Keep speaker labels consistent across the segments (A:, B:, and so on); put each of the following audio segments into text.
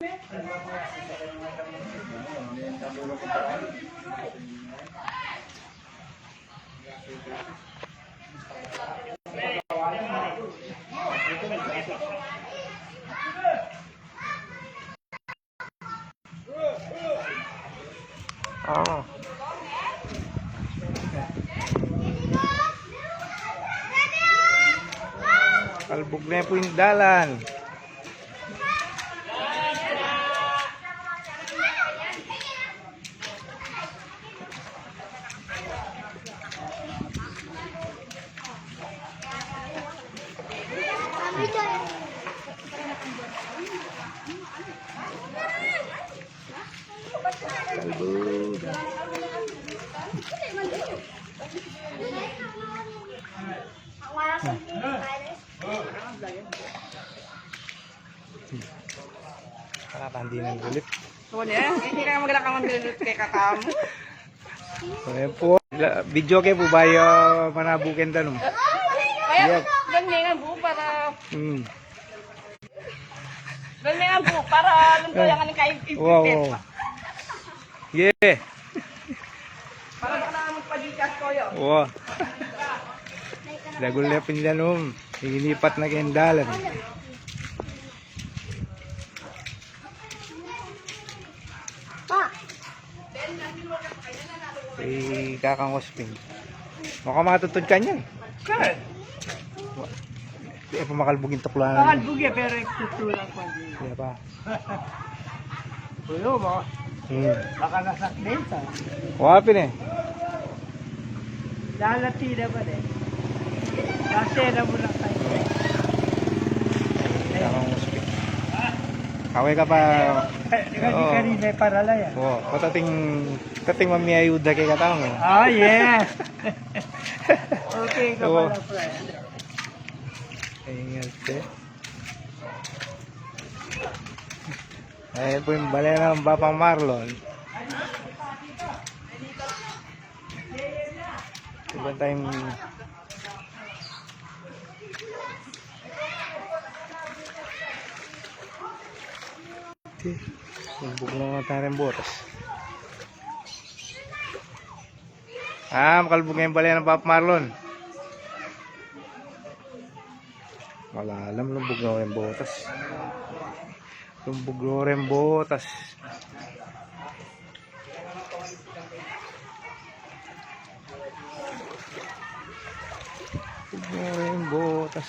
A: Oh. Kalbog na po yung dalan. Kalbog. Hindi nang gulit.
B: Hindi ka maglakamang gulit kay kakamo.
A: Ayan po. Video kayo po ba yung manabukin tanong?
B: Kaya ganyan po para... Ganyan po para lumpuyan ka ng kaipipit.
A: Wow. Yeah.
B: Para baka na magpadikas ko yun.
A: Wow. Dagol na pinilanoom. Hinipat na kendalan. Kakang hosping. Maka matutod ka niyan.
B: Sir.
A: Di pa makalbugin tuklaan.
B: Makalbugi pero ikutulang ko.
A: Di pa.
B: Ulo mo. Baka nasakdin sa.
A: Wapin eh.
B: Lalati na ba eh. Kasi na mo lang tayo.
A: Kakang hosping. Kaway ka pa.
B: Kasi kanina ay paralaya.
A: Oo. Tating mamiyayuda kay katang.
B: Oh, yes. Okay ka
A: Oo.
B: pala, friend.
A: Ingat eh. Ayan po yung balena ng Bapang Marlon. Ibang tayong bubog na mga tayong botas. Makalbog nga yung balena ng Bapang Marlon. Wala alam, lumbog na yung botas. Lumbog na rin botas. Lumbog na rin botas.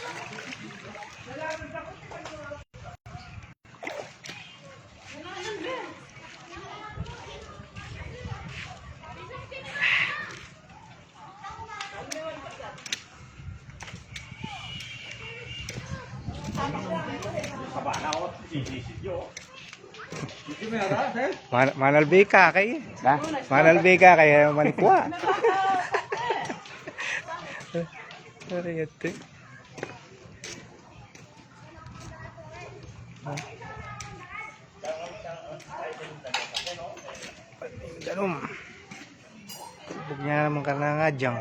A: Manal beka kay. Manal beka kay manikwa. Ariyate. Ganun. Tubog niya naman ka na nga dyan.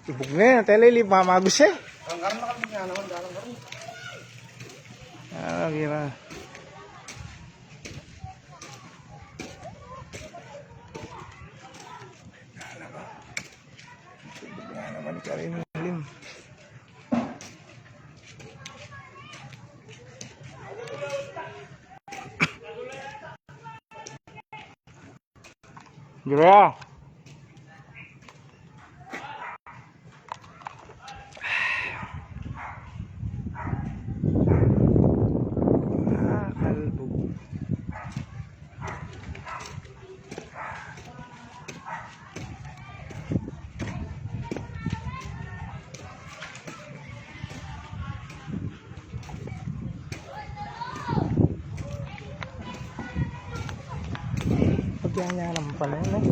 A: Tubog na yan. Telelib, mamagos eh.
B: Ang karoon nakalbog nga naman, dalang karoon.
A: Gira. Tubog nga naman ka rin. Gira. Pagkanya naman pala yun eh.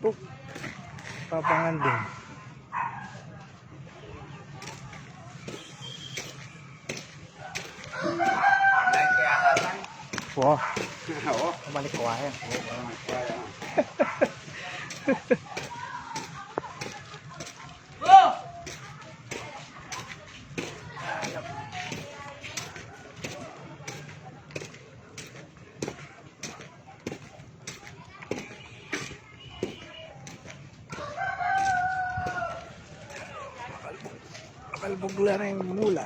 A: Oh, papangan din. Wow,
C: Oo.
A: balik ko kaya. Kalbog lang yung mula.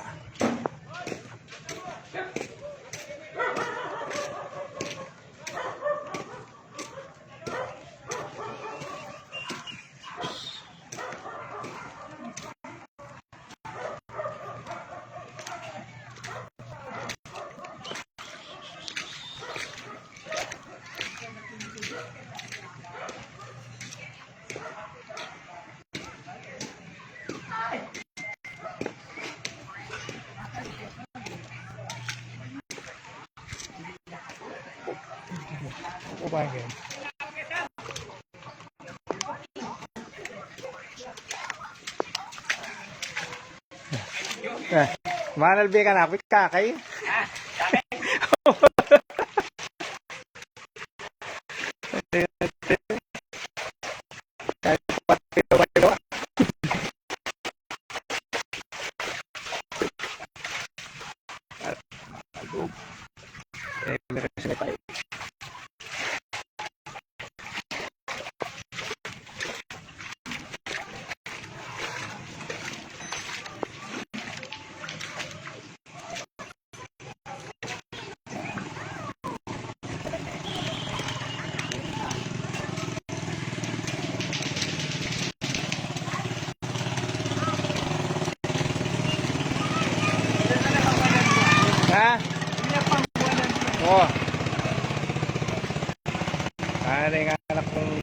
A: Kumain. Manal be ka na, wait kakay. Ha? Oo. Ano yung anak kong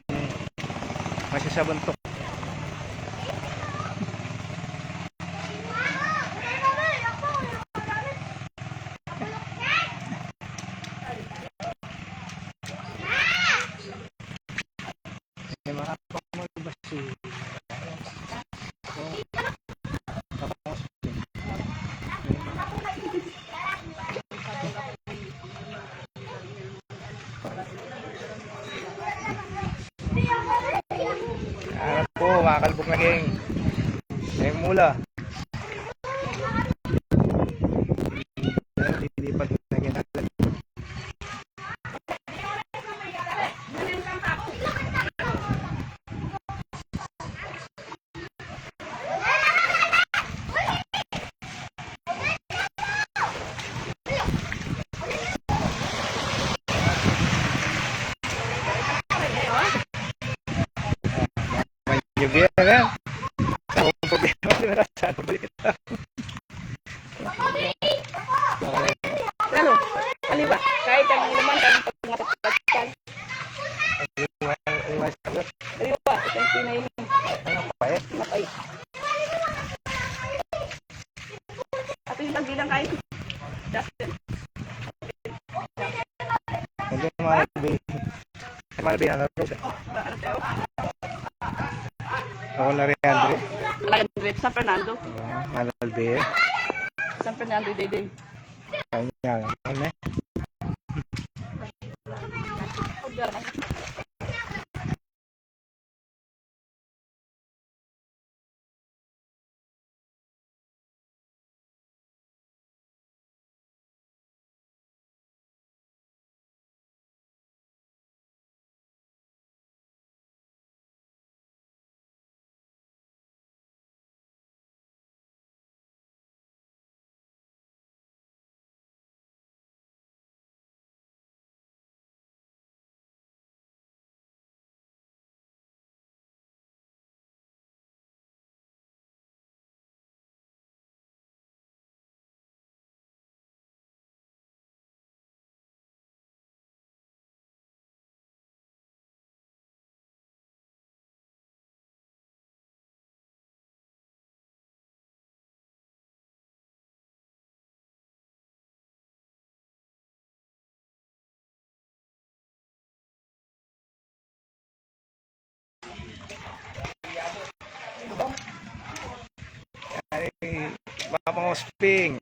A: masisabuntok. May mga pamagbasi. Anak po, makakalbog na ging. May mula. Lilipat na ginagalan. Yung biya na yan. Ang problema nila sa ulit.
B: Ano? Ano ba? Kahit ang naman kami pagmatatatkan. Ano ba? Isang pinay mo.
A: Ano pa eh?
B: Matay. Ato yung bilang kain. Justin.
A: Hindi malbi. Malbi na road. Ako na rin, Andre.
B: San Fernando.
A: Malbi.
B: San Fernando, Dede.
A: Kanya. Ano eh? Mosping.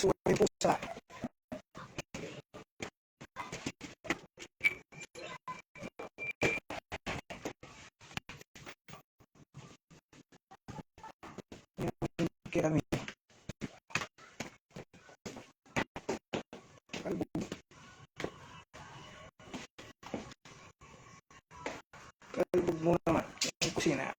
A: Suway pusa. Kami. Kalbog mo naman. Yung kusina.